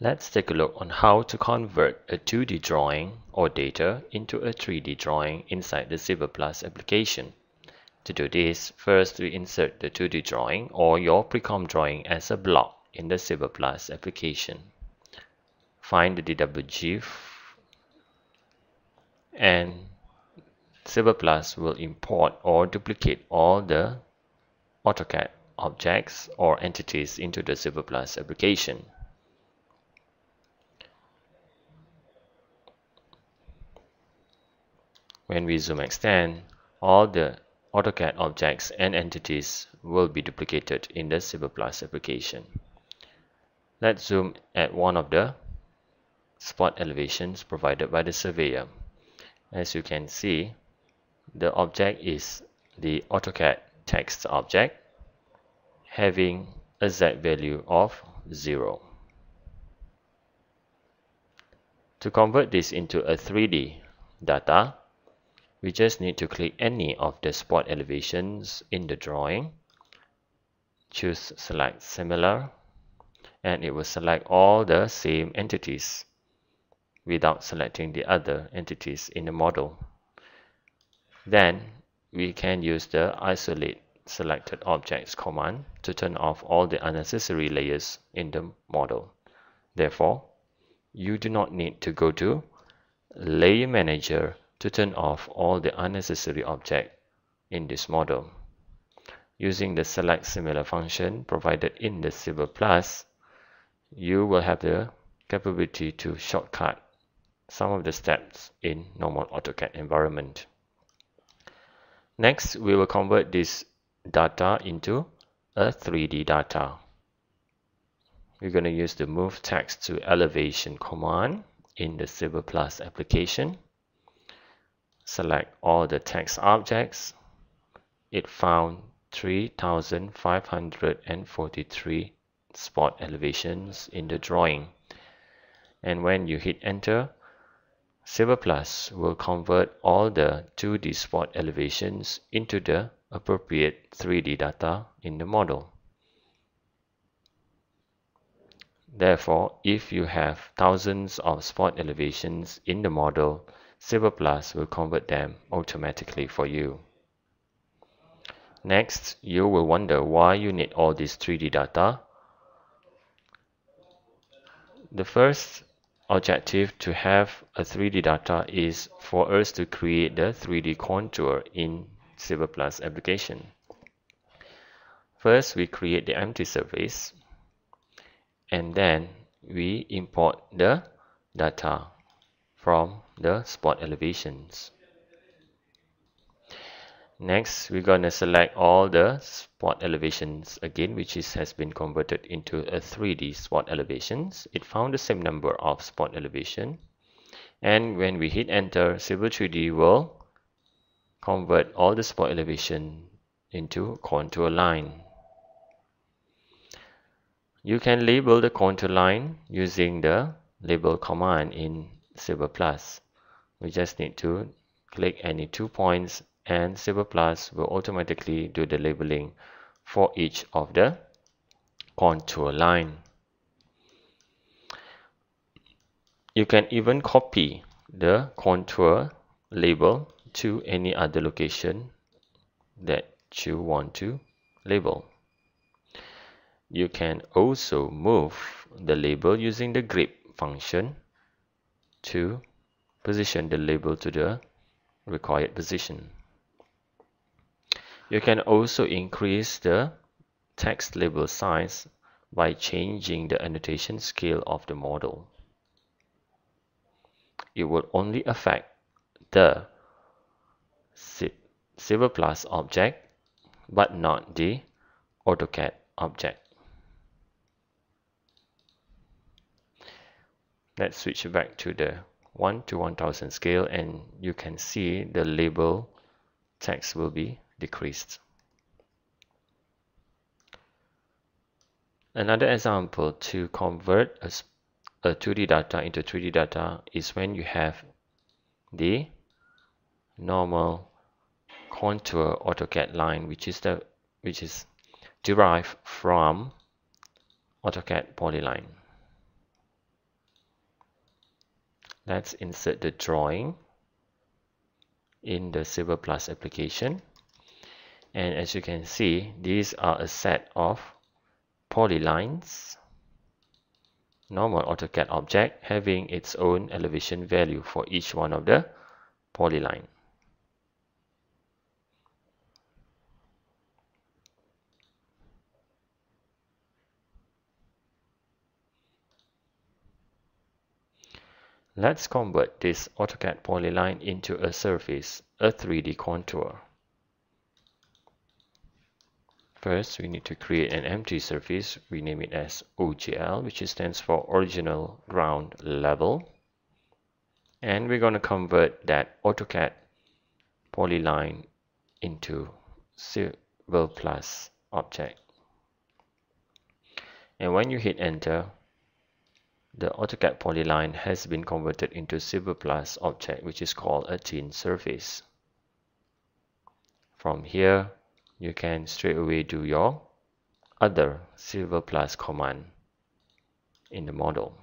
Let's take a look on how to convert a 2D drawing or data into a 3D drawing inside the Silverplus application. To do this, first we insert the 2D drawing or your pre-com drawing as a block in the Silverplus application. Find the DWG and Silverplus will import or duplicate all the AutoCAD objects or entities into the Silverplus application. When we zoom extend, all the AutoCAD objects and entities will be duplicated in the Silverplus application. Let's zoom at one of the spot elevations provided by the surveyor. As you can see, the object is the AutoCAD text object having a Z value of 0. To convert this into a 3D data, we just need to click any of the spot elevations in the drawing, choose select similar, and it will select all the same entities without selecting the other entities in the model. Then we can use the isolate selected objects command to turn off all the unnecessary layers in the model. Therefore, you do not need to go to Layer Manager to turn off all the unnecessary objects in this model. Using the select similar function provided in the Silverplus, you will have the capability to shortcut some of the steps in normal AutoCAD environment. Next, we will convert this data into a 3D data. We're going to use the move text to elevation command in the Silverplus application. Select all the text objects. It found 3,543 spot elevations in the drawing. And when you hit enter, Silverplus will convert all the 2D spot elevations into the appropriate 3D data in the model. Therefore, if you have thousands of spot elevations in the model, Silverplus will convert them automatically for you. Next, you will wonder why you need all this 3D data. The first objective to have a 3D data is for us to create the 3D contour in Silverplus application. First, we create the empty surface, and then we import the data from the spot elevations. Next, we're going to select all the spot elevations again, which has been converted into a 3D spot elevations. It found the same number of spot elevation, and when we hit enter, Silver 3D will convert all the spot elevation into contour line. You can label the contour line using the label command in Silverplus. We just need to click any 2 points and Silverplus will automatically do the labeling for each of the contour line. You can even copy the contour label to any other location that you want to label. You can also move the label using the grip function to position the label to the required position. You can also increase the text label size by changing the annotation scale of the model. It will only affect the Silverplus object, but not the AutoCAD object. Let's switch back to the 1:1000 scale, and you can see the label text will be decreased. Another example to convert a 2D data into 3D data is when you have the normal contour AutoCAD line, which is derived from AutoCAD polyline. Let's insert the drawing in the Silverplus application. And as you can see, these are a set of polylines, normal AutoCAD object having its own elevation value for each one of the polyline. Let's convert this AutoCAD polyline into a surface, a 3D contour. First, we need to create an empty surface. We name it as OGL, which stands for Original Ground Level. And we're going to convert that AutoCAD polyline into Silverplus object. And when you hit enter, the AutoCAD polyline has been converted into Silverplus object, which is called a thin surface. From here, you can straight away do your other Silverplus command in the model.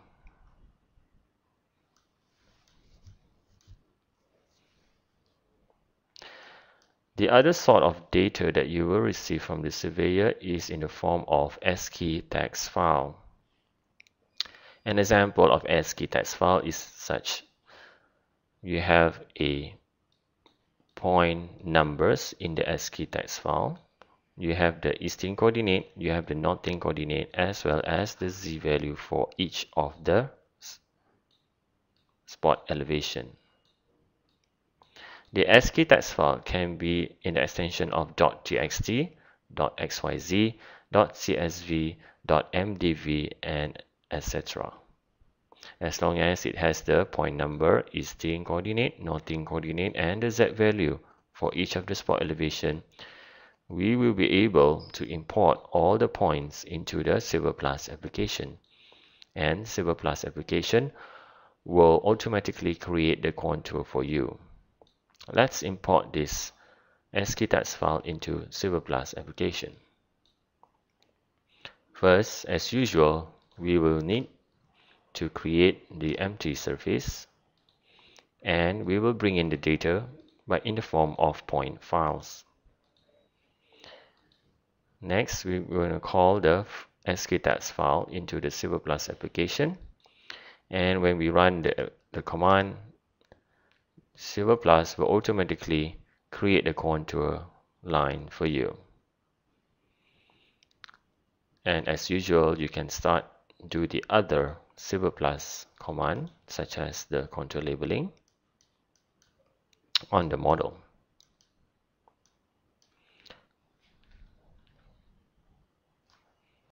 The other sort of data that you will receive from the surveyor is in the form of Ascii text file. An example of Ascii text file is such. You have a point numbers in the Ascii text file. You have the easting coordinate, you have the northing coordinate, as well as the z value for each of the spot elevation. The Ascii text file can be in the extension of .txt, .xyz, .csv, .mdv, and etc. As long as it has the point number, easting coordinate, northing coordinate, and the z value for each of the spot elevation, we will be able to import all the points into the Silverplus application. And Silverplus application will automatically create the contour for you. Let's import this Ascii text file into Silverplus application. First, as usual, we will need to create the empty surface, and we will bring in the data in the form of point files. Next, we're going to call the Ascii text file into the Silverplus application, and when we run the command, Silverplus will automatically create the contour line for you. And as usual, you can do the other Silverplus command, such as the contour labeling on the model.